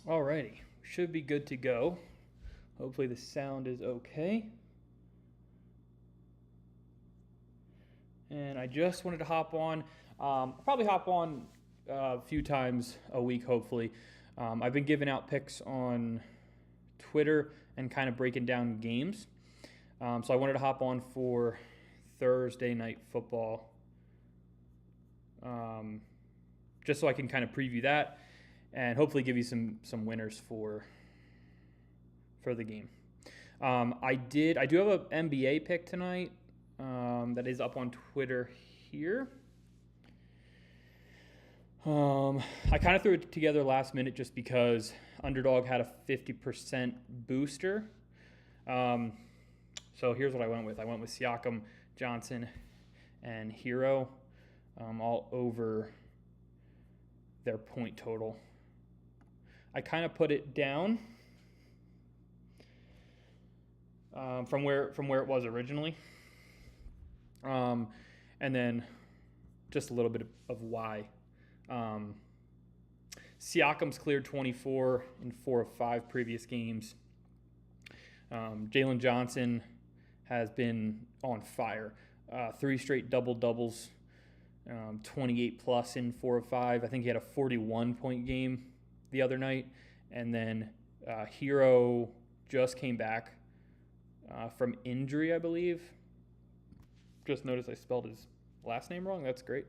Alrighty, should be good to go. Hopefully the sound is okay. And I just wanted to hop on. I'll probably hop on a few times a week, hopefully. I've been giving out picks on Twitter and kind of breaking down games. So I wanted to hop on for Thursday night football, just so I can kind of preview that and hopefully give you some winners for the game. I do have an NBA pick tonight that is up on Twitter here. I kind of threw it together last minute just because Underdog had a 50% booster. So here's what I went with. I went with Siakam, Johnson, and Hero all over their point total. I kind of put it down from where it was originally, and then just a little bit of why. Siakam's cleared 24 in 4 of 5 previous games. Jalen Johnson has been on fire. 3 straight double-doubles, 28 plus in 4 of 5. I think he had a 41-point game the other night. And then Hero just came back from injury, I believe. Just noticed I spelled his last name wrong. That's great.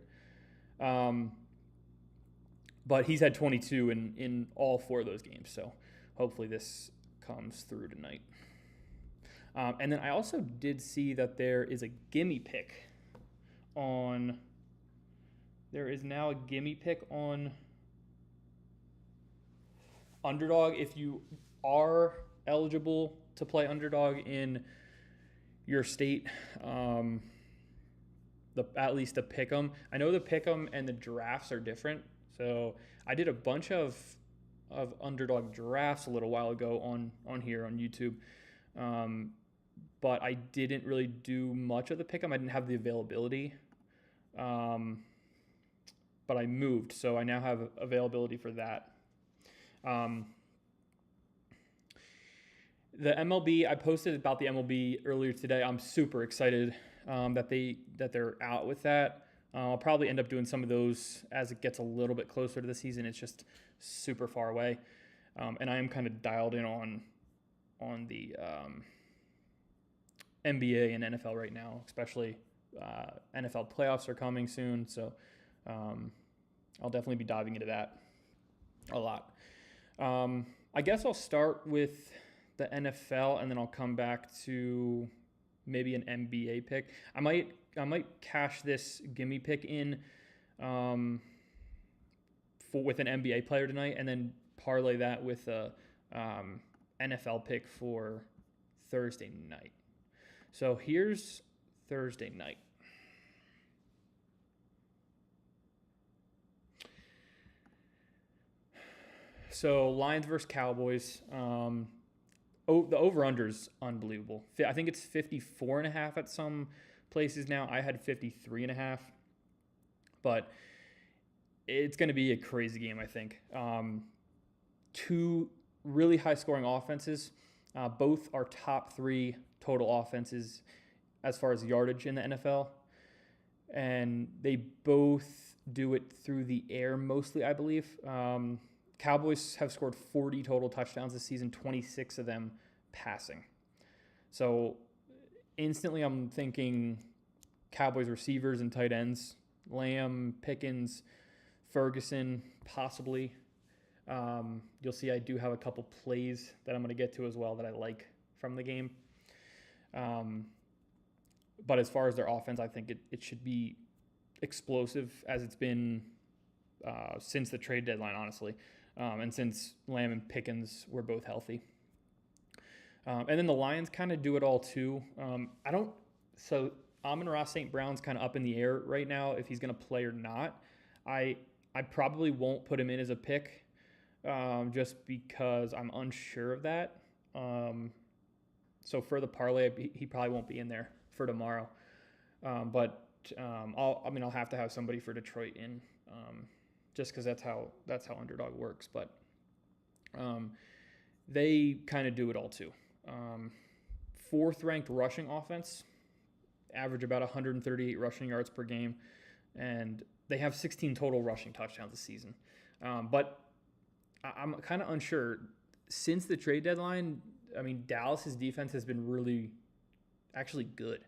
But he's had 22 in all 4 of those games. So hopefully this comes through tonight. And then I also did see that there is a gimme pick on. There is now a gimme pick on Underdog. If you are eligible to play Underdog in your state, at least the pick'em. I know the pick'em and the drafts are different. So I did a bunch of Underdog drafts a little while ago on here on YouTube. But I didn't really do much of the pick'em. I didn't have the availability. But I moved, so I now have availability for that. The MLB, I posted about the MLB earlier today. I'm super excited that they're out with that. I'll probably end up doing some of those as it gets a little bit closer to the season. It's just super far away, and I am kind of dialed in on the NBA and NFL right now, especially NFL playoffs are coming soon, so I'll definitely be diving into that a lot. I guess I'll start with the NFL, and then I'll come back to maybe an NBA pick. I might cash this gimme pick in with an NBA player tonight, and then parlay that with a NFL pick for Thursday night. So here's Thursday night. So Lions versus Cowboys. The over-under is unbelievable. I think it's 54.5 at some places now. I had 53.5. But it's going to be a crazy game, I think. 2 really high-scoring offenses. Both are top 3 total offenses as far as yardage in the NFL. And they both do it through the air mostly, I believe. Cowboys have scored 40 total touchdowns this season, 26 of them passing. So instantly I'm thinking Cowboys receivers and tight ends, Lamb, Pickens, Ferguson, possibly. You'll see I do have a couple plays that I'm going to get to as well that I like from the game. But as far as their offense, I think it should be explosive as it's been since the trade deadline, honestly, and since Lamb and Pickens were both healthy. And then the Lions kind of do it all too. So Amon-Ra St. Brown's kind of up in the air right now if he's going to play or not. I probably won't put him in as a pick just because I'm unsure of that. So for the parlay, he probably won't be in there for tomorrow. But I'll have to have somebody for Detroit in just because that's how Underdog works. But They kind of do it all too. Fourth ranked rushing offense, average about 138 rushing yards per game, and they have 16 total rushing touchdowns this season. But I'm kind of unsure. Since the trade deadline, I mean, Dallas's defense has been really actually good.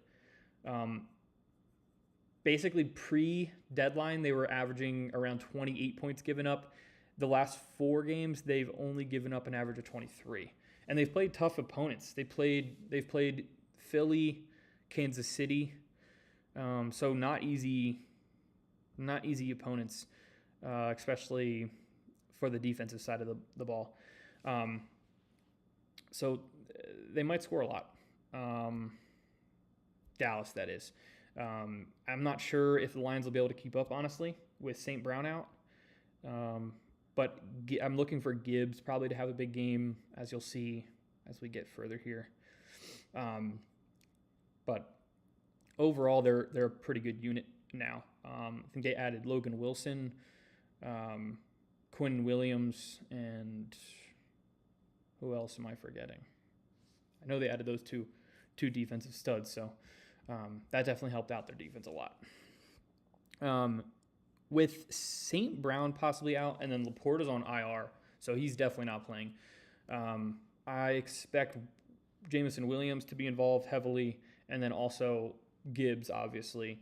Basically, pre-deadline, they were averaging around 28 points given up. The last 4 games, they've only given up an average of 23. And they've played tough opponents. They've played Philly, Kansas City, so not easy opponents, especially for the defensive side of the ball. So they might score a lot. Dallas, that is. I'm not sure if the Lions will be able to keep up, honestly, with St. Brown out. But I'm looking for Gibbs probably to have a big game, as you'll see as we get further here. But overall, they're a pretty good unit now. I think they added Logan Wilson, Quinn Williams, and who else am I forgetting? I know they added those two defensive studs, so that definitely helped out their defense a lot. With St. Brown possibly out, and then Laporta's on IR, so he's definitely not playing. I expect Jameson Williams to be involved heavily, and then also Gibbs, obviously.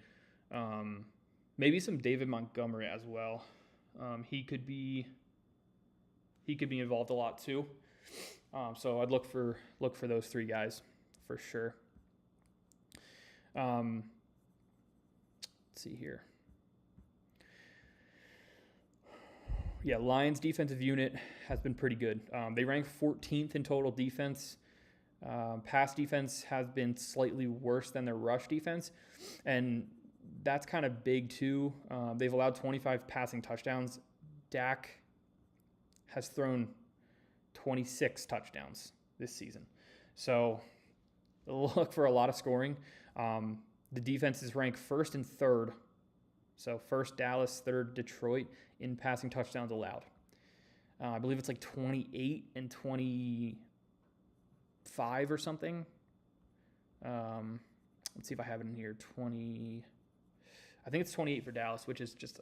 Maybe some David Montgomery as well. He could be involved a lot too. So I'd look for those 3 guys for sure. Let's see here. Yeah, Lions defensive unit has been pretty good. They rank 14th in total defense. Pass defense has been slightly worse than their rush defense, and that's kind of big too. They've allowed 25 passing touchdowns. Dak has thrown 26 touchdowns this season. So look for a lot of scoring. The defense is ranked first and third. So first Dallas, third Detroit in passing touchdowns allowed. I believe it's like 28 and 25 or something. Let's see if I have it in here. I think it's 28 for Dallas, which is just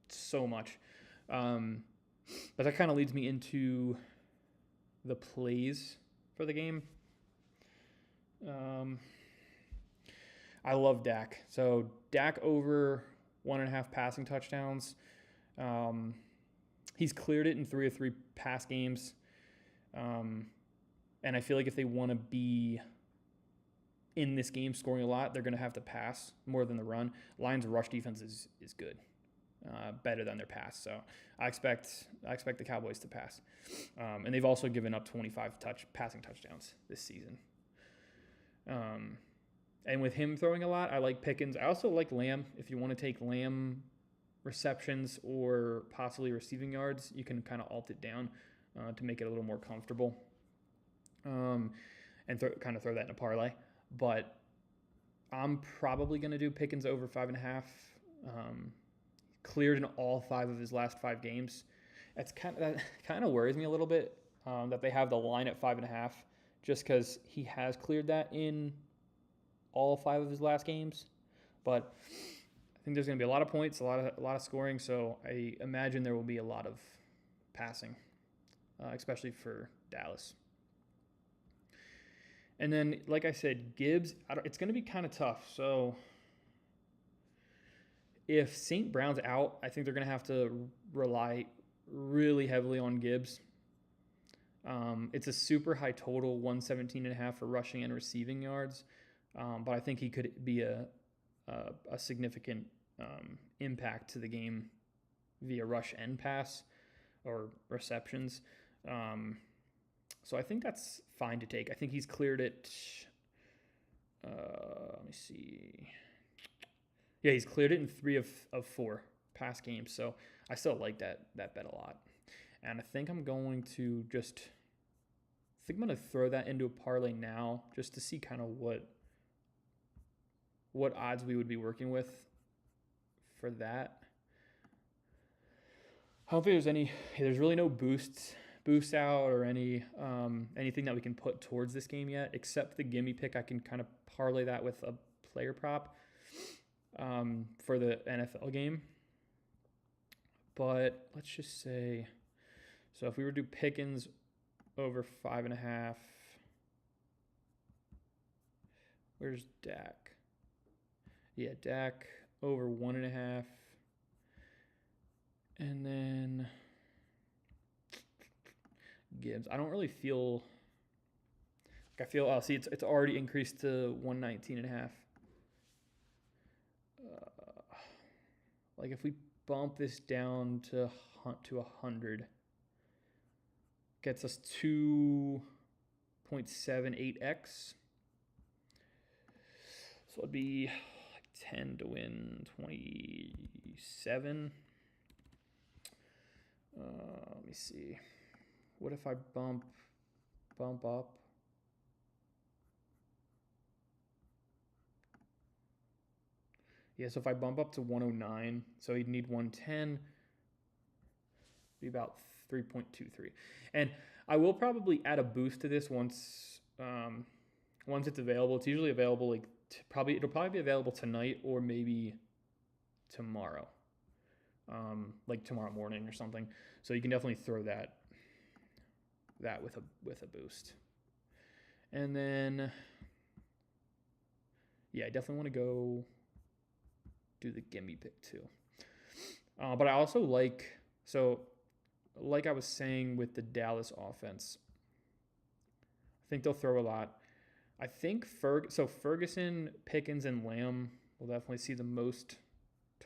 so much. But that kind of leads me into the plays for the game. I love Dak. So Dak over 1.5 passing touchdowns. He's cleared it in 3 of 3 pass games. And I feel like if they want to be in this game scoring a lot, they're going to have to pass more than the run. Lions' rush defense is good, better than their pass. So I expect the Cowboys to pass. And they've also given up 25 passing touchdowns this season. And with him throwing a lot, I like Pickens. I also like Lamb. If you want to take Lamb receptions or possibly receiving yards, you can kind of alt it down to make it a little more comfortable, and kind of throw that in a parlay. But I'm probably going to do Pickens over 5.5. Cleared in all 5 of his last 5 games. That kind of worries me a little bit that they have the line at 5.5, just because he has cleared that in all 5 of his last games. But I think there's going to be a lot of points, a lot of scoring. So I imagine there will be a lot of passing, especially for Dallas. And then, like I said, Gibbs, it's going to be kind of tough. So if St. Brown's out, I think they're going to have to rely really heavily on Gibbs. It's a super high total, 117.5 for rushing and receiving yards. But I think he could be a significant impact to the game via rush and pass or receptions. So I think that's fine to take. I think he's cleared it. Let me see. Yeah, he's cleared it in 3 of 4 past games. So I still like that bet a lot. And I think I'm going to throw that into a parlay now just to see kind of what odds we would be working with for that. I don't think there's really no boosts boosts out or anything that we can put towards this game yet, except the gimme pick. I can kind of parlay that with a player prop for the NFL game. But let's just say, so if we were to do Pickens over 5.5, where's Dak? Yeah, Dak over 1.5. And then Gibbs. I don't really feel like see it's already increased to 119.5. Like if we bump this down to 100, gets us 2.78x. So it'd be like 10 to win 27. Let me see. What if I bump up? Yeah, so if I bump up to 109, so he'd need 110, be about 3.23. And I will probably add a boost to this once it's available. It's usually available like it'll probably be available tonight or maybe tomorrow. Like tomorrow morning or something. So you can definitely throw that with a boost. And then yeah, I definitely want to go do the gimme pick too. But I also like I was saying with the Dallas offense, I think they'll throw a lot. I think Ferguson, Pickens, and Lamb will definitely see the most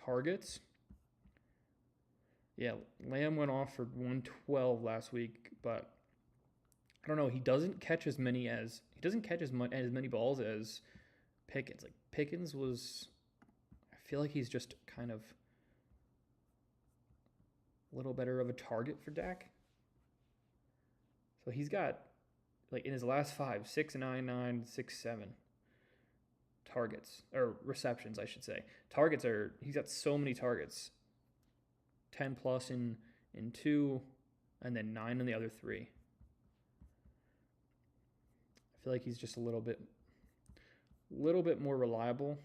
targets. Yeah, Lamb went off for 112 last week, but I don't know. He doesn't catch as many balls as Pickens. Like Pickens was, I feel like he's just kind of a little better of a target for Dak. So he's got, like in his last 5, 6.99, 6.7 targets, or receptions, I should say. He's got so many targets. 10 plus in 2, and then 9 in the other 3. I feel like he's just a little bit more reliable,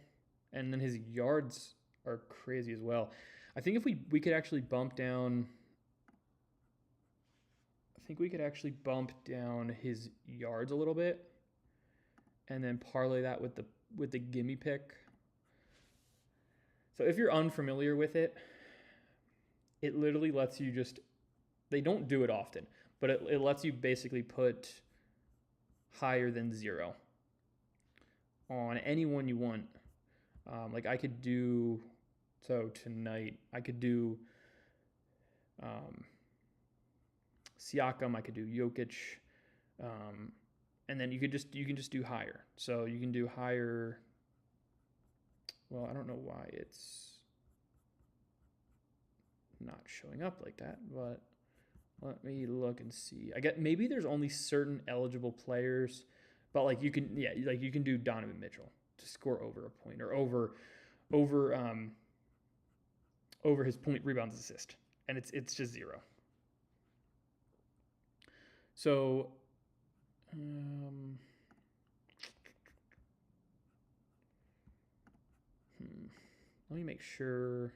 and then his yards are crazy as well. I think if we could actually bump down. I think we could actually bump down his yards a little bit, and then parlay that with the gimme pick. So if you're unfamiliar with it, it literally lets you they don't do it often, but it lets you basically put higher than 0 on anyone you want. Like I could do, tonight I could do Siakam, I could do Jokic, and then you can just do higher. So you can do higher. Well, I don't know why it's not showing up like that, but let me look and see. I get maybe there's only certain eligible players, but like you can do Donovan Mitchell to score over a point or over his point, rebounds, assist, and it's just 0. So let me make sure.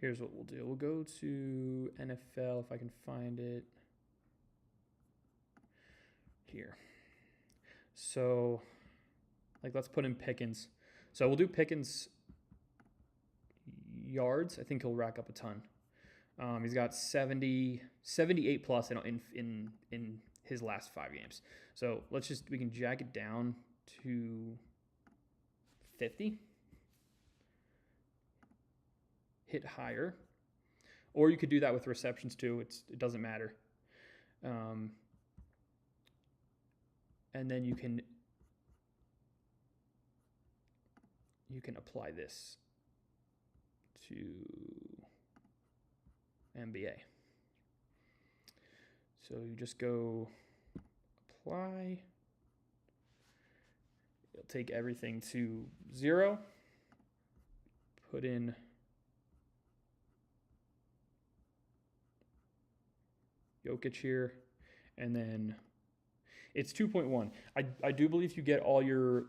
Here's what we'll do. We'll go to NFL if I can find it here. So, like, let's put in Pickens. So we'll do Pickens yards. I think he'll rack up a ton. He's got 78 plus in his last 5 games. So we can jack it down to 50. Hit higher, or you could do that with receptions too. It doesn't matter. And then you can apply this to NBA. So you just go apply. You'll take everything to 0. Put in Jokic here, and then it's 2.1. I do believe you get all your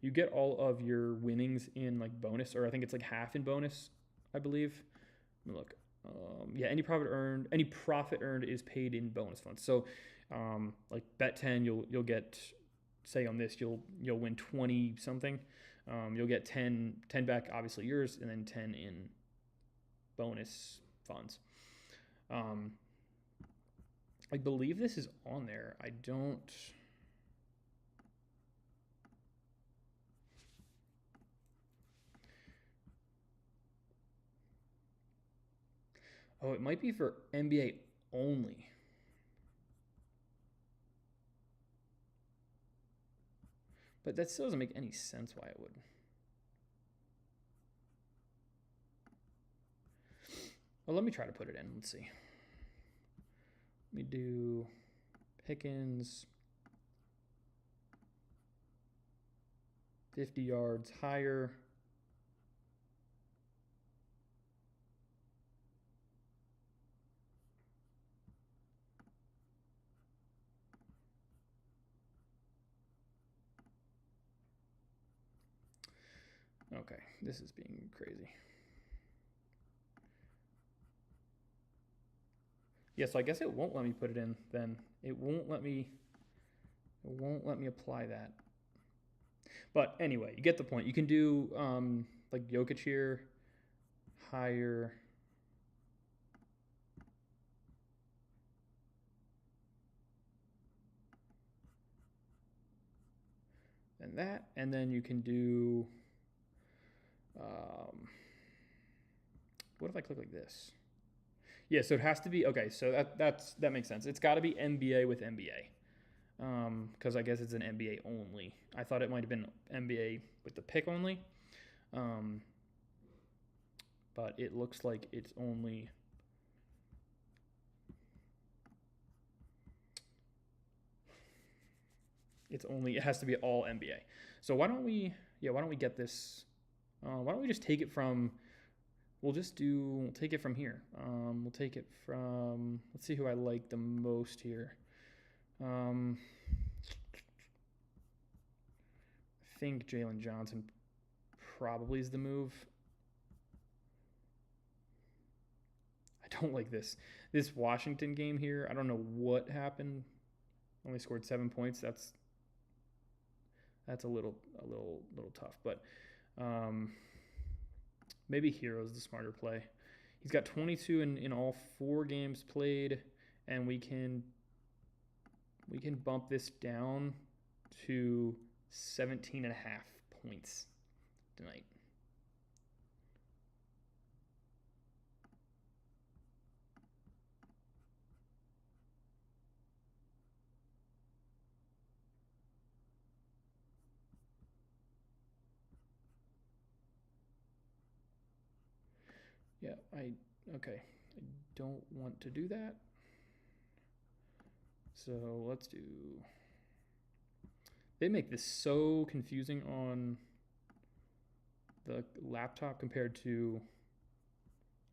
you get all of your winnings in like bonus, or I think it's like half in bonus, I believe. Let me look. Yeah, any profit earned is paid in bonus funds. So, like bet 10, you'll get, say on this, you'll win 20 something. You'll get 10 back, obviously yours, and then 10 in bonus funds. I believe this is on there. I don't. Oh, it might be for NBA only. But that still doesn't make any sense why it would. Well, let me try to put it in. Let's see. Let me do Pickens 50 yards higher. Okay, this is being crazy. Yeah, so I guess it won't let me put it in then. It won't let me apply that. But anyway, you get the point. You can do like Jokic here, higher. And that, and then you can do, what if I click like this? Yeah, so it has to be, okay, so that makes sense. It's got to be NBA with NBA, because I guess it's an NBA only. I thought it might have been NBA with the pick only, but it looks like it's only. It has to be all NBA. So why don't we get this? Why don't we just take it from? We'll take it from here. We'll take it from. Let's see who I like the most here. I think Jalen Johnson probably is the move. I don't like this Washington game here. I don't know what happened. Only scored 7 points. That's a little tough, but maybe Hero's the smarter play. He's got 22 in all 4 games played, and we can bump this down to 17.5 points tonight. Yeah, I don't want to do that. So let's do. They make this so confusing on the laptop compared to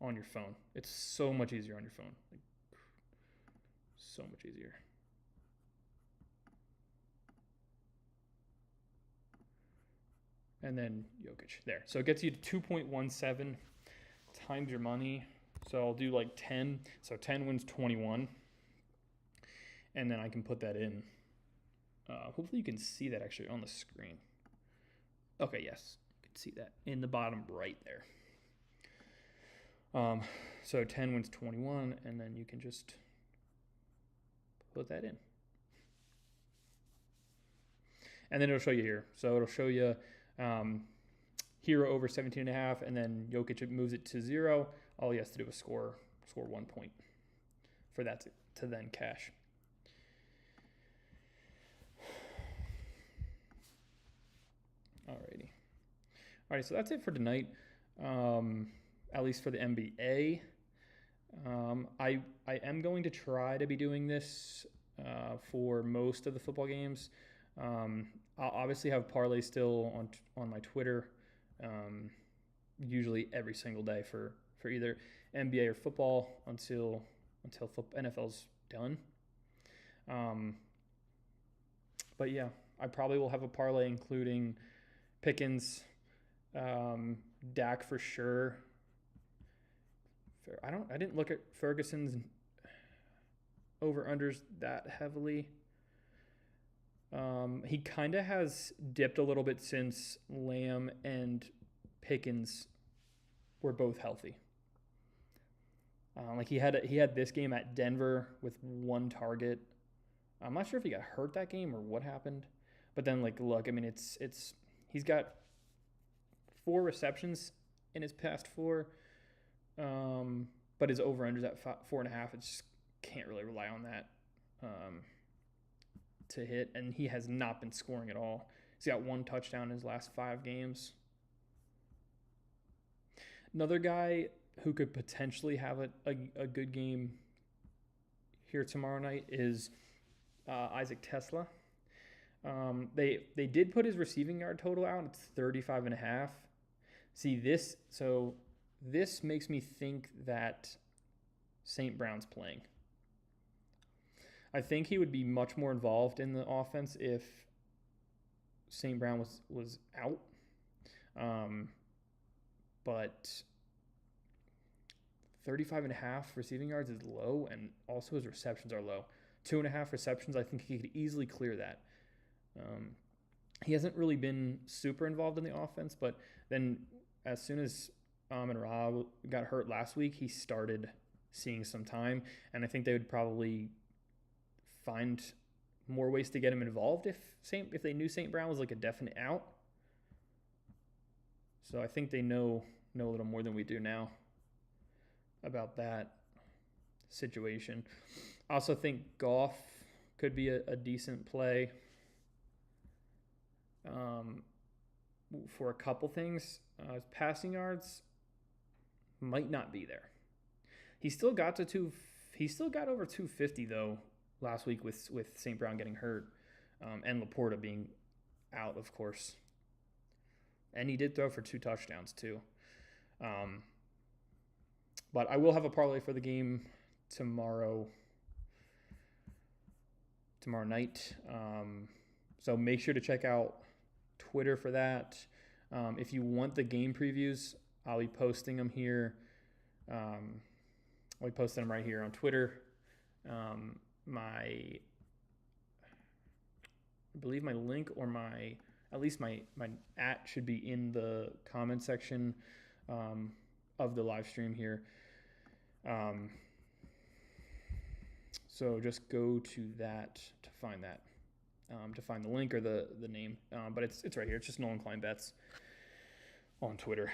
on your phone. It's so much easier on your phone. Like, so much easier. And then Jokic there. So it gets you to 2.17 times your money. So I'll do like 10. So 10 wins 21. And then I can put that in. Hopefully you can see that actually on the screen. Okay, yes. You can see that in the bottom right there. So 10 wins 21, and then you can just put that in. And then it'll show you here. So it'll show you Hero over 17.5, and then Jokic moves it to 0. All he has to do is score 1 point for that to then cash. Alrighty, so that's it for tonight. At least for the NBA. I am going to try to be doing this for most of the football games. I'll obviously have parlays still on my Twitter, usually every single day for either NBA or football until until NFL's done. But yeah, I probably will have a parlay including Pickens, Dak for sure. I didn't look at Ferguson's over-unders that heavily. He kind of has dipped a little bit since Lamb and Pickens were both healthy. Like he had this game at Denver with one target. I'm not sure if he got hurt that game or what happened, but then look, I mean he's got 4 receptions in his past 4, but his over/under's at 4.5. It just can't really rely on that to hit, and he has not been scoring at all. He's got 1 touchdown in his last 5 games. Another guy who could potentially have a good game here tomorrow night is Isaac Tesla. They did put his receiving yard total out. It's 35.5. See this, so this makes me think that St. Brown's playing. I think he would be much more involved in the offense if St. Brown was out. But 35.5 receiving yards is low, and also his receptions are low. 2.5 receptions, I think he could easily clear that. He hasn't really been super involved in the offense, but then as soon as Amon-Ra got hurt last week, he started seeing some time, and I think they would probably find more ways to get him involved if they knew St. Brown was like a definite out. So I think they know a little more than we do now about that situation. I also think Goff could be a decent play for a couple things. His passing yards might not be there. He still got over 250 though last week with St. Brown getting hurt and Laporta being out, of course. And he did throw for 2 touchdowns too. But I will have a parlay for the game tomorrow night. So make sure to check out Twitter for that. If you want the game previews, I'll be posting them here. I'll be posting them right here on Twitter. I believe my link or my @ should be in the comment section of the live stream here. So just go to that to find that, to find the link or the name. But it's right here. It's just Nolan Klein Bets on Twitter.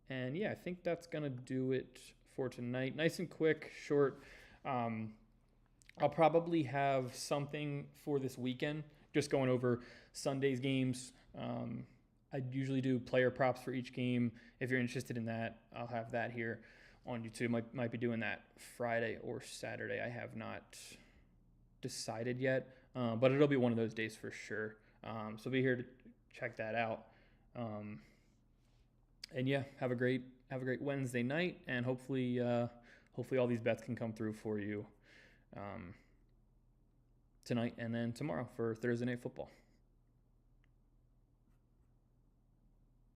And yeah, I think that's gonna do it for tonight. Nice and quick, short. I'll probably have something for this weekend, just going over Sunday's games. I usually do player props for each game. If you're interested in that, I'll have that here on YouTube. Might be doing that Friday or Saturday. I have not decided yet, but it'll be one of those days for sure. So be here to check that out. And yeah, have a great Wednesday night, and hopefully all these bets can come through for you tonight and then tomorrow for Thursday Night Football.